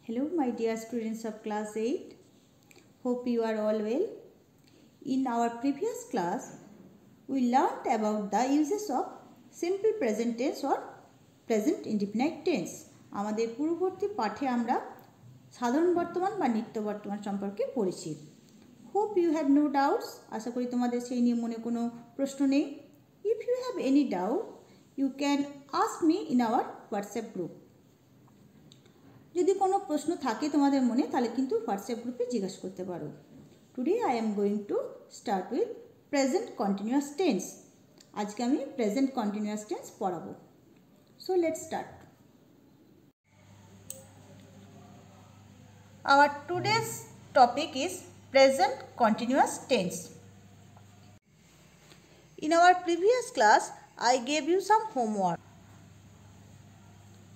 Hello my dear students of class 8. Hope you are all well. In our previous class, we learnt about the uses of simple present tense or present indefinite tense. আমাদের পূর্ববর্তী পাঠে আমরা সাধারণ বর্তমান বা নিত্য বর্তমান সম্পর্কে পড়েছি। Hope you have no doubts. আশা করি তোমাদের সেই নিয়ে মনে কোনো প্রশ্ন নেই। If you have any doubt, you can ask me in our WhatsApp group. যদি কোনো প্রশ্ন থাকে তোমাদের মনে তাহলে কিন্তু হোয়াটসঅ্যাপ গ্রুপে জিজ্ঞাসা করতে পারো। Today I am going to start with present continuous tense. আজকে আমি প্রেজেন্ট কন্টিনিউয়াস টেন্স পড়াবো। So let's start. Our today's topic is present continuous tense. In our previous class I gave you some homework.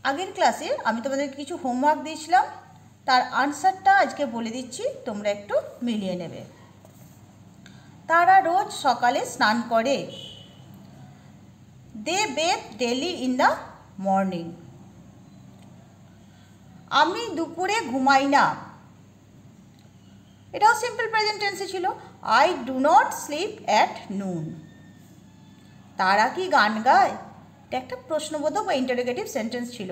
আগের ক্লাসে আমি তোমাদের কিছু homework দিয়েছিলাম, তার আনসারটা আজকে বলে দিচ্ছি, তোমরা একটু মিলিয়ে নেবে। তারা রোজ সকালে স্নান করে। They bathe daily in the morning. আমি দুপুরে ঘুমাই না। এটাও সিম্পল প্রেজেন্ট টেন্সে ছিল। I do not sleep at noon. তারা কি গান গায়? এটা একটা প্রশ্নবোধক বা ইন্টারোগেটিভ সেন্টেন্স ছিল।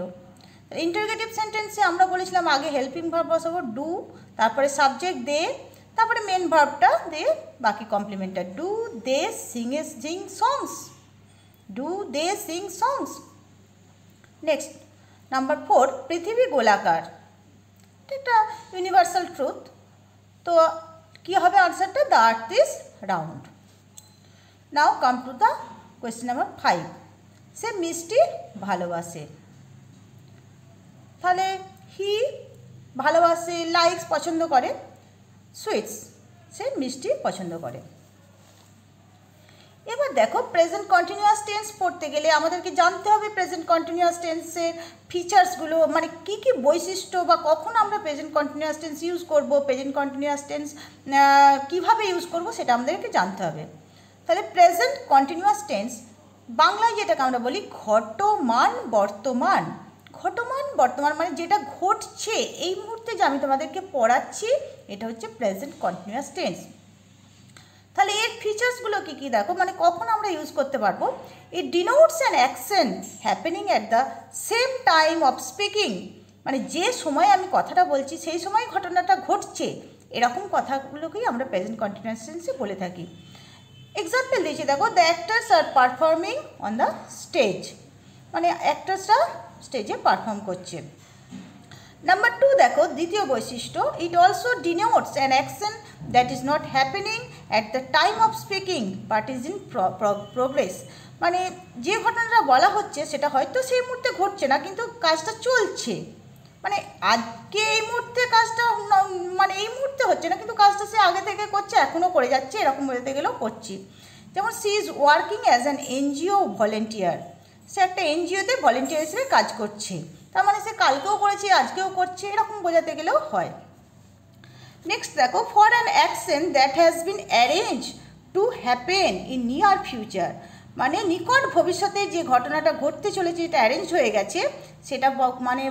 ইন্টারোগেটিভ সেন্টেন্সে আমরা বলেছিলাম আগে হেল্পিং ভার্ব বসাবো ডু, তারপরে সাবজেক্ট দে, তারপরে মেন ভার্বটা দে, বাকি কমপ্লিমেন্টার। Do they sing songs. Do they sing songs. Next number 4, পৃথিবী গোলাকার। এটা ইউনিভার্সাল ট্রুথ। তো কী হবে আনসারটা? The earth is round. Now come to the question number 5। সে মিষ্টি ভালোবাসে। তাহলে হি ভালোবাসে, লাইকস পছন্দ করে, সুইটস সে মিষ্টি পছন্দ করে। এবার দেখো প্রেজেন্ট কন্টিনিউয়াস টেন্স পড়তে গেলে আমাদেরকে জানতে হবে প্রেজেন্ট কন্টিনিউয়াস টেন্সের ফিচার্সগুলো, মানে কী কী বৈশিষ্ট্য বা কখন আমরা প্রেজেন্ট কন্টিনিউয়াস টেন্স ইউজ করব, প্রেজেন্ট কন্টিনিউয়াস টেন্স কীভাবে ইউজ করব সেটা আমাদেরকে জানতে হবে। তাহলে প্রেজেন্ট কন্টিনিউয়াস টেন্স বাংলায় যেটাকে আমরা বলি ঘটমান বর্তমান। ঘটমান বর্তমান মানে যেটা ঘটছে এই মুহূর্তে, যে আমি তোমাদেরকে পড়াচ্ছি, এটা হচ্ছে প্রেজেন্ট কন্টিনিউয়াস টেন্স। তাহলে এর ফিচার্সগুলো কী কী দেখো, মানে কখন আমরা ইউজ করতে পারবো। It denotes an action happening at the same time of speaking. মানে যে সময় আমি কথাটা বলছি সেই সময় ঘটনাটা ঘটছে, এরকম কথাগুলোকেই আমরা প্রেজেন্ট কন্টিনিউয়াস টেন্সে বলে থাকি। এক্সাম্পল দিয়েছি দেখো, the actors are performing on the stage. মানে অ্যাক্টার্সরা স্টেজে পারফর্ম করছে। নাম্বার 2 দেখো দ্বিতীয় বৈশিষ্ট্য, it also denotes an action that is not happening at the time of speaking but is in progress. মানে যে ঘটনাটা বলা হচ্ছে সেটা হয়তো সেই মুহূর্তে ঘটছে না, কিন্তু কাজটা চলছে। মানে আজকে এই মুহূর্তে কাজটা মানে এই মুহূর্তে হচ্ছে না, কিন্তু কাজটা সে আগে থেকে করছে, এখনও করে যাচ্ছে, এরকম বলতে গেলেও করছি। যেমন she is working as an NGO volunteer. সে একটা এনজিওতে ভলেন্টিয়ার হিসেবে কাজ করছে, তার মানে সে কালকেও করেছে আজকেও করছে, এরকম বোঝাতে গেলেও হয়। নেক্সট দেখো, for an action that has been arrange to happen in near future. মানে নিকট ভবিষ্যতে যে ঘটনাটা ঘটতে চলেছে, যেটা অ্যারেঞ্জ হয়ে গেছে, সেটা মানে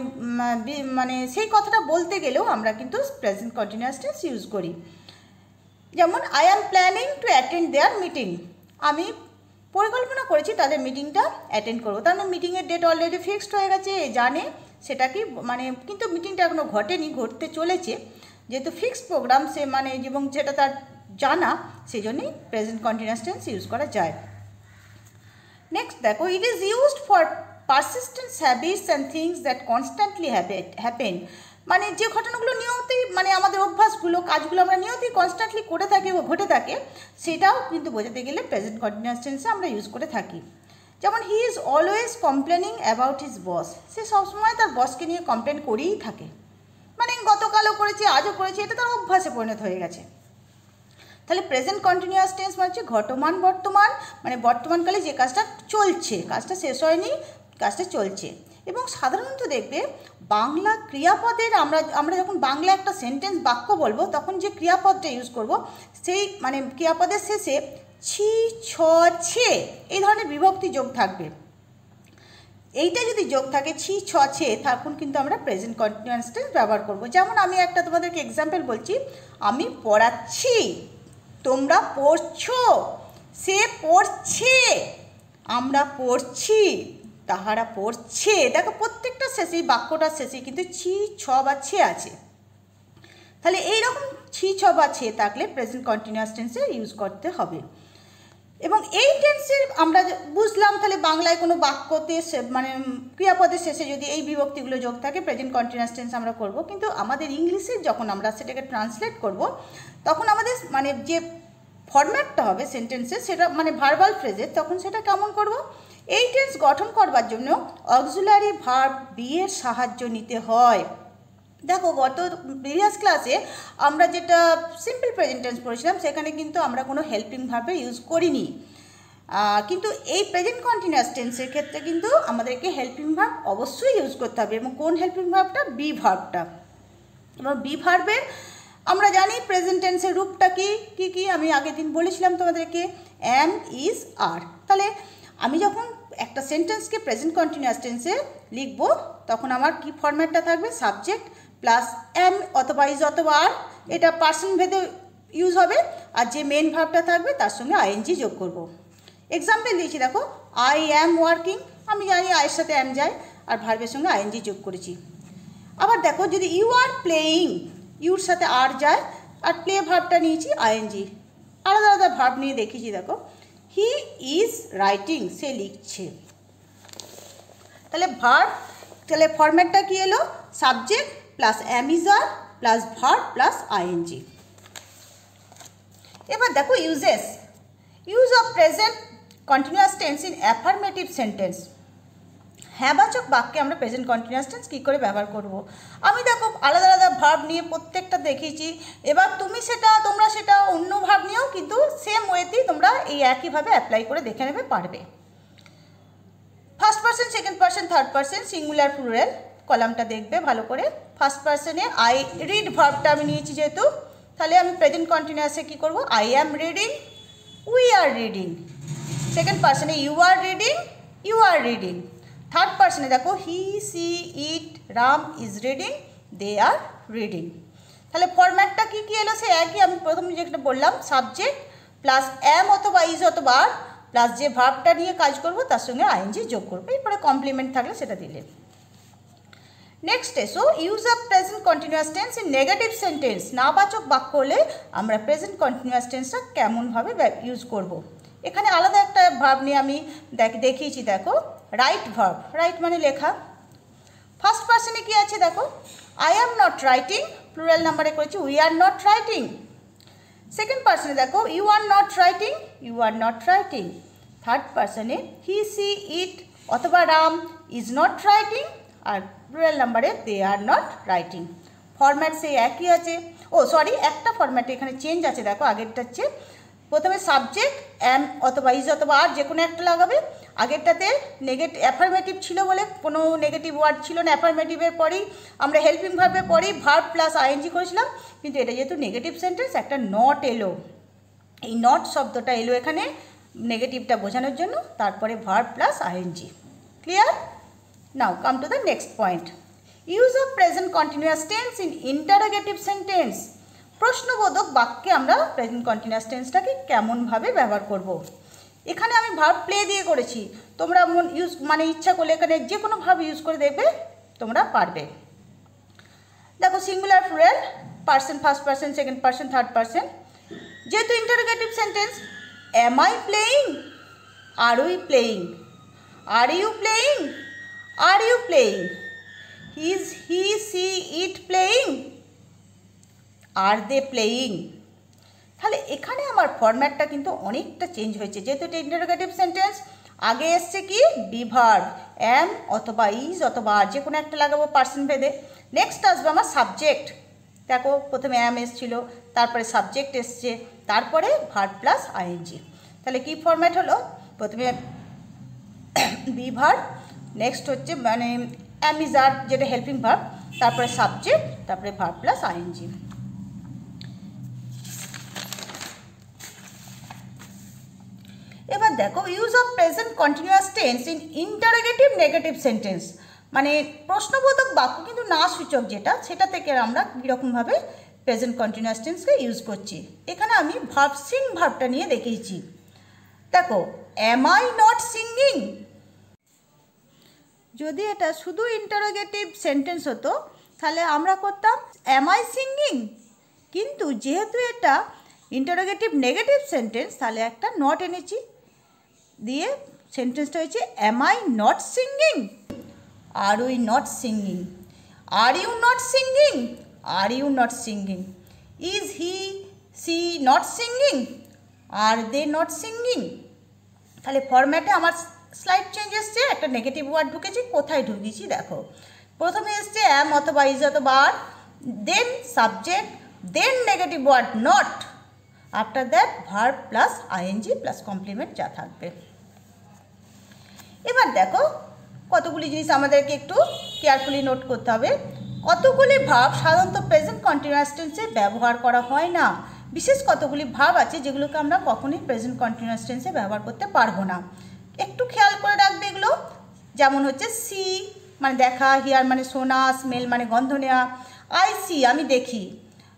মানে সেই কথাটা বলতে গেলেও আমরা কিন্তু প্রেজেন্ট কন্টিনিউয়াস টেন্স ইউজ করি। যেমন I am planning to attend their meeting. আমি পরিকল্পনা করেছি তাদের মিটিংটা অ্যাটেন্ড করবো। তার মানে মিটিংয়ের ডেট অলরেডি ফিক্সড হয়ে গেছে, জানে সেটা কি, মানে কিন্তু মিটিংটা এখনও ঘটেনি, ঘটতে চলেছে। যেহেতু ফিক্সড প্রোগ্রাম সে মানে এবং সেটা তার জানা, সেই জন্যই প্রেজেন্ট কন্টিনিউয়াস টেন্স ইউজ করা যায়। নেক্সট দেখো, it is used for persistent habits and things that constantly happen. মানে যে ঘটনাগুলো নিয়মিতই, মানে আমাদের অভ্যাসগুলো, কাজগুলো আমরা নিয়মিতই কনস্ট্যান্টলি করে থাকি ও ঘটে থাকে, সেটাও কিন্তু বোঝাতে গেলে প্রেজেন্ট কন্টিনিউয়াস টেন্সে আমরা ইউজ করে থাকি। যেমন he is always complaining about his boss. সে সবসময় তার বসকে নিয়ে কমপ্লেন করেই থাকে, মানে গতকালও করেছে আজও করেছে, এটা তার অভ্যাসে পরিণত হয়ে গেছে। তাহলে প্রেজেন্ট কন্টিনিউয়াস টেন্স মানে হচ্ছে ঘটমান বর্তমান, মানে বর্তমানকালে যে কাজটা চলছে, কাজটা শেষ হয়নি, কাজটা চলছে। এবং সাধারণত দেখবে বাংলা ক্রিয়াপদের আমরা যখন বাংলা একটা সেন্টেন্স বাক্য বলবো, তখন যে ক্রিয়াপদটা ইউজ করব, সেই মানে ক্রিয়াপদের শেষে ছি, ছ, ছে এই ধরনের বিভক্তি যোগ থাকবে। এইটা যদি যোগ থাকে ছি ছ ছে, তখন কিন্তু আমরা প্রেজেন্ট কন্টিনিউয়াস টেন্স ব্যবহার করব। যেমন আমি একটা তোমাদেরকে এক্সাম্পল বলছি, আমি পড়াচ্ছি, তোমরা পড়ছো, সে পড়ছে, আমরা পড়ছি, তাহারা পড়ছে। দেখো প্রত্যেকটা শেষেই, বাক্যটার শেষে কিন্তু ছি ছ বা ছে আছে। তাহলে এইরকম ছি ছ বা ছে থাকলে প্রেজেন্ট কন্টিনিউয়াস টেন্সে ইউজ করতে হবে। এবং এই টেন্সের আমরা বুঝলাম, তাহলে বাংলায় কোনো বাক্যতে মানে ক্রিয়াপদের শেষে যদি এই বিভক্তিগুলো যোগ থাকে প্রেজেন্ট কন্টিনিউয়াস টেন্স আমরা করব। কিন্তু আমাদের ইংলিশে যখন আমরা সেটাকে ট্রান্সলেট করব, তখন আমাদের মানে যে ফরম্যাটটা হবে সেন্টেন্সের, সেটা মানে ভার্বাল ফ্রেজের, তখন সেটা কেমন করব? এই টেন্স গঠন করবার জন্য অক্সিলারি ভার্ব বি এর সাহায্য নিতে হয়। দেখো গত প্রিভিয়াস ক্লাসে আমরা যেটা সিম্পল প্রেজেন্ট টেন্স পড়েছিলাম, সেখানে কিন্তু আমরা কোনো হেল্পিং ভার্বের ইউজ করিনি। কিন্তু এই প্রেজেন্ট কন্টিনিউয়াস টেন্সের ক্ষেত্রে কিন্তু আমাদেরকে হেল্পিং ভার্ব অবশ্যই ইউজ করতে হবে। এবং কোন হেল্পিং ভার্বটা? বি ভার্বটা। এবং বি ভার্বের আমরা জানি প্রেজেন্ট টেন্সের রূপটা কি কি আমি আগের দিন বলেছিলাম তোমাদেরকে, অ্যাম, ইজ, আর। তাহলে আমি যখন একটা সেন্টেন্সকে প্রেজেন্ট কন্টিনিউয়াস টেন্সে লিখব, তখন আমার কি ফরম্যাটটা থাকবে? সাবজেক্ট প্লাস অ্যাম অথবা ইজ অথবা আর, এটা পার্সন ভেদে ইউজ হবে। আর যে মেন ভার্বটা থাকবে তার সঙ্গে আইএনজি যোগ করব। এক্সাম্পল দিয়েছি, দেখো আই অ্যাম ওয়ার্কিং, আমি জানি আয়ের সাথে অ্যাম যায়, আর ভার্বের সঙ্গে আইএনজি যোগ করেছি। আবার দেখো যদি ইউ আর প্লেয়িং, ইউর সাথে আর যায়, আর প্লে ভার্বটা নিয়েছি আইএনজি, আলাদা আলাদা ভার্ব নিয়ে দেখিয়েছি। দেখো হি ইজ রাইটিং, সে লিখছে। তাহলে ভার্ব, তাহলে ফরম্যাটটা কি এলো? Subject plus am is are plus verb plus ING. এবার দেখো uses, use of present continuous tense in affirmative sentence. হ্যাঁবাচক বাক্যে আমরা প্রেজেন্ট কন্টিনিউয়াস টেন্স কী করে ব্যবহার করব। আমি দেখো আলাদা আলাদা ভার্ব নিয়ে প্রত্যেকটা দেখিয়েছি। এবার তোমরা সেটা অন্য ভার্ব নিয়েও কিন্তু সেম ওয়েতেই তোমরা এই একইভাবে অ্যাপ্লাই করে দেখে নেবে পারবে। First person, second person, third person, singular plural, কলামটা দেখবে ভালো করে। ফার্স্ট পার্সনে আই রিড ভার্বটা আমি নিয়েছি যেহেতু, তাহলে আমি প্রেজেন্ট কন্টিনিউয়াসে কী করব? I am reading, we are reading. Second পার্সনে you are reading, you are reading. Third পার্সনে দেখো he, she, it, Ram is reading, they are reading. তাহলে ফরম্যাটটা কী কী এলো? সে একই, আমি প্রথমে যেটা বললাম, সাবজেক্ট প্লাস অ্যাম অথবা ইজ অথবা আর প্লাস যে ভার্বটা নিয়ে কাজ করব তার সঙ্গে আইএনজি যোগ করবো। এরপরে কমপ্লিমেন্ট থাকলে সেটা দিলে। নেক্সট এসো use of present continuous tense in negative sentence. নাবাচক বাক্য হলে আমরা প্রেজেন্ট কন্টিনিউয়াস টেন্সটা কেমনভাবে ইউজ করব। এখানে আলাদা একটা ভার্ব নিয়ে আমি দেখিয়েছি। দেখো রাইট ভার্ব, রাইট মানে লেখা। ফার্স্ট পার্সনে কি আছে দেখো, I am not writing, plural নাম্বারে করেছি, we are not writing. Second পার্সনে দেখো you are not writing, you are not writing. Third পার্সনে হি, সি, ইট অথবা রাম ইজ নট রাইটিং, আর প্লুরাল নাম্বারে they are not writing. Format সেই একই আছে। একটা ফরম্যাটে এখানে চেঞ্জ আছে। দেখো আগেরটা হচ্ছে প্রথমে সাবজেক্ট অ্যাম অথবা ইজ অথবা আর যে কোনো একটা লাগাবে। আগেরটাতে অ্যাফার্মেটিভ ছিল বলে কোনো নেগেটিভ ওয়ার্ড ছিল না, অ্যাফার্মেটিভের পরেই আমরা হেল্পিং ভার্বের পরেই ভার্ব প্লাস আইএনজি করেছিলাম। কিন্তু এটা যেহেতু নেগেটিভ সেন্টেন্স, একটা নট এলো, এই নট শব্দটা এলো এখানে নেগেটিভটা বোঝানোর জন্য, তারপরে verb plus ING. Clear? Now come to the next point, use of present continuous tense in interrogative sentence. প্রশ্নবোধক বাক্যে আমরা প্রেজেন্ট কন্টিনিউয়াস টেন্সটাকে কেমনভাবে ব্যবহার করব। এখানে আমি ভার্ব প্লে দিয়ে করেছি, তোমরা ইচ্ছা করলে এখানে যে কোনো ভার্ব ইউজ করে দেখবে তোমরা পারবে। দেখো singular plural, person first person, second person, third person. যেহেতু interrogative sentence, am I playing, are we playing, are you playing, are you playing, is he, she, it playing, are they playing. তাহলে এখানে আমার ফরম্যাটটা কিন্তু অনেকটা change হয়েছে। যেহেতু এটা interrogative sentence, আগে এসছে কি বি ভার্ব, অ্যাম অথবা ইজ অথবা আর যে কোনো একটা লাগাবো পার্সন ভেদে। নেক্সট আসবে আমার সাবজেক্ট। দেখো প্রথমে অ্যাম এসছিল, তারপরে সাবজেক্ট এসছে, তারপরে ভার্ব প্লাস আইএনজি। তাহলে কি ফরম্যাট হলো? প্রথমে বি ভার্ব, নেক্সট হচ্ছে মানে অ্যাম ইজ আর যেটা হেল্পিং ভার্ব, তারপরে সাবজেক্ট, তারপরে ভার্ব প্লাস আইএনজি। এবার দেখো use of present continuous tense in interrogative negative sentence, মানে প্রশ্নবোধক বাক্য কিন্তু না সূচক যেটা, সেটা থেকে আমরা কীরকমভাবে প্রেজেন্ট কন্টিনিউয়াস টেন্সকে ইউজ করছি। এখানে আমি ভার্ব সিং ভার্বটা নিয়ে দেখিয়েছি। দেখো অ্যাম আই নট সিঙ্গিং, যদি এটা শুধু ইন্টারোগেটিভ সেন্টেন্স হতো তাহলে আমরা করতাম অ্যাম আই সিঙ্গিং, কিন্তু যেহেতু এটা ইন্টারোগেটিভ নেগেটিভ সেন্টেন্স তাহলে একটা নট এনেছি, দিয়ে সেন্টেন্সটা হয়েছে am I not singing, are we not singing, are you not singing, are you not singing, is he she not singing, are they not singing. তাহলে ফরম্যাটে আমার স্লাইড চেঞ্জ এসছে, একটা নেগেটিভ ওয়ার্ড ঢুকেছি, কোথায় ঢুকিয়েছি দেখো, প্রথমে এসছে অ্যাম অথবা ইজ অথবা are, then subject, then negative word not, after that verb plus ING plus complement যা থাকবে। এবার দেখো কতগুলি জিনিস আমাদেরকে একটু কেয়ারফুলি নোট করতে হবে। কতগুলি ভার্ব সাধারণত প্রেজেন্ট কন্টিনিউয়াস টেন্সে ব্যবহার করা হয় না, বিশেষ কতগুলি ভার্ব আছে যেগুলোকে আমরা কখনোই প্রেজেন্ট কন্টিনিউয়াস টেন্সে ব্যবহার করতে পারবো না, একটু খেয়াল করে রাখবে এগুলো। যেমন হচ্ছে সি মানে দেখা, হিয়ার মানে শোনা, স্মেল মানে গন্ধ নেওয়া, আই সি আমি দেখি,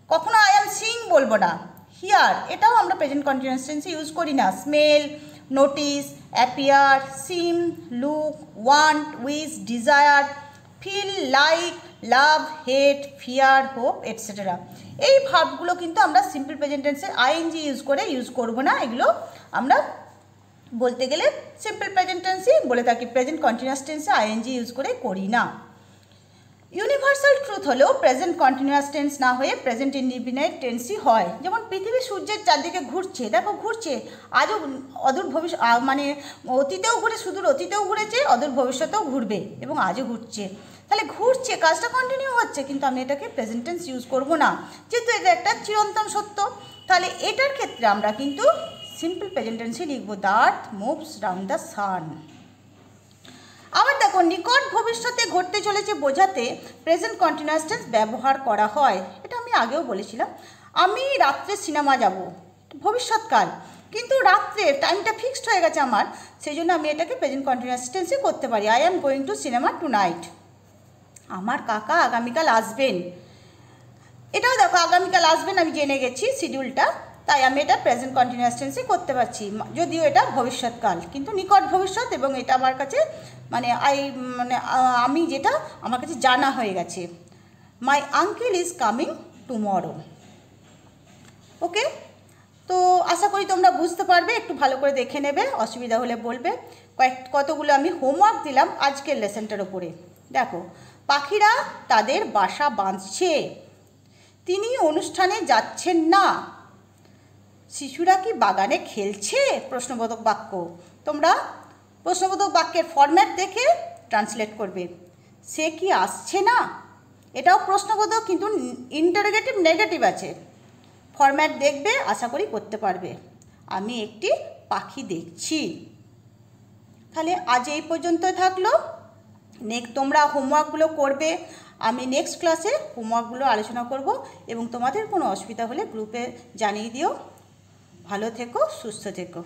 কখনো আই অ্যাম সিইং বলবো না, হিয়ার এটাও আমরা প্রেজেন্ট কন্টিনিউয়াস টেন্সে ইউজ করি না, smell, notice, appear, seem, look, want, wish, desire, feel, like, love, hate, fear, hope etcetera. এই ভার্বগুলো কিন্তু আমরা সিম্পল প্রেজেন্ট টেন্সে আইএনজি ইউজ করব না, এগুলো আমরা বলতে গেলে সিম্পল প্রেজেন্ট টেন্সই বলে থাকি, প্রেজেন্ট কন্টিনিউয়াস টেন্সে আইএনজি ইউজ করে করি না। ইউনিভার্সাল ট্রুথ হলেও প্রেজেন্ট কন্টিনিউয়াস টেন্স না হয়ে প্রেজেন্ট ইনডিফিনাইট টেন্সই হয়। যেমন পৃথিবী সূর্যের চারদিকে ঘুরছে, দেখো ঘুরছে, আজও অদূর ভবিষ্যৎ মানে অতীতেও ঘুরে, সুদূর অতীতেও ঘুরেছে, অদূর ভবিষ্যতেও ঘুরবে এবং আজও ঘুরছে। তাহলে ঘুরছে, কাজটা কন্টিনিউ হচ্ছে, কিন্তু আমি এটাকে প্রেজেন্ট টেন্স ইউজ করবো না, যেহেতু এটা একটা চিরন্তন সত্য। তাহলে এটার ক্ষেত্রে আমরা কিন্তু সিম্পল প্রেজেন্ট টেন্সই লিখবো, the earth moves round the sun. আবার দেখো নিকট ভবিষ্যতে ঘটতে চলেছে বোঝাতে প্রেজেন্ট কন্টিনিউয়াস টেন্স ব্যবহার করা হয়, এটা আমি আগেও বলেছিলাম। আমি রাত্রে সিনেমা যাব, ভবিষ্যৎকাল, কিন্তু রাত্রে টাইমটা ফিক্সড হয়ে গেছে আমার, সেই জন্য আমি এটাকে প্রেজেন্ট কন্টিনিউয়াস টেন্সে করতে পারি, I am going to cinema tonight. আমার কাকা আগামীকাল আসবেন, এটাও দেখো আগামীকাল আসবেন আমি জেনে গেছি শিডিউলটা, তাই আমি এটা প্রেজেন্ট কন্টিনিউয়াস টেন্সে করতে পারছি, যদিও এটা ভবিষ্যৎকাল কিন্তু নিকট ভবিষ্যৎ, এবং এটা আমার কাছে মানে আমি যেটা আমার কাছে জানা হয়ে গেছে, my uncle is coming tomorrow. Okay, তো আশা করি তোমরা বুঝতে পারবে, একটু ভালো করে দেখে নেবে, অসুবিধা হলে বলবে। কতগুলো আমি হোমওয়ার্ক দিলাম আজকের লেসনটার উপরে। দেখো, পাখিরা তাদের বাসা বাঁধছে, তিনি অনুষ্ঠানে যাচ্ছেন না, শিশুরা কি বাগানে খেলছে, প্রশ্নবোধক বাক্য। তোমরা প্রশ্নবোধক বাক্যের ফরম্যাট দেখে ট্রান্সলেট করবে। সে কি আসছে না, এটাও প্রশ্নবোধক কিন্তু ইন্টারোগেটিভ নেগেটিভ আছে, ফরম্যাট দেখবে, আশা করি করতে পারবে। আমি একটি পাখি দেখছি। তাহলে আজ এই পর্যন্তই থাকলো, তোমরা হোমওয়ার্কগুলো করবে, আমি নেক্সট ক্লাসে হোমওয়ার্কগুলো আলোচনা করব, এবং তোমাদের কোনো অসুবিধা হলে গ্রুপে জানিয়ে দিও। ভালো থেকো, সুস্থ থেকো।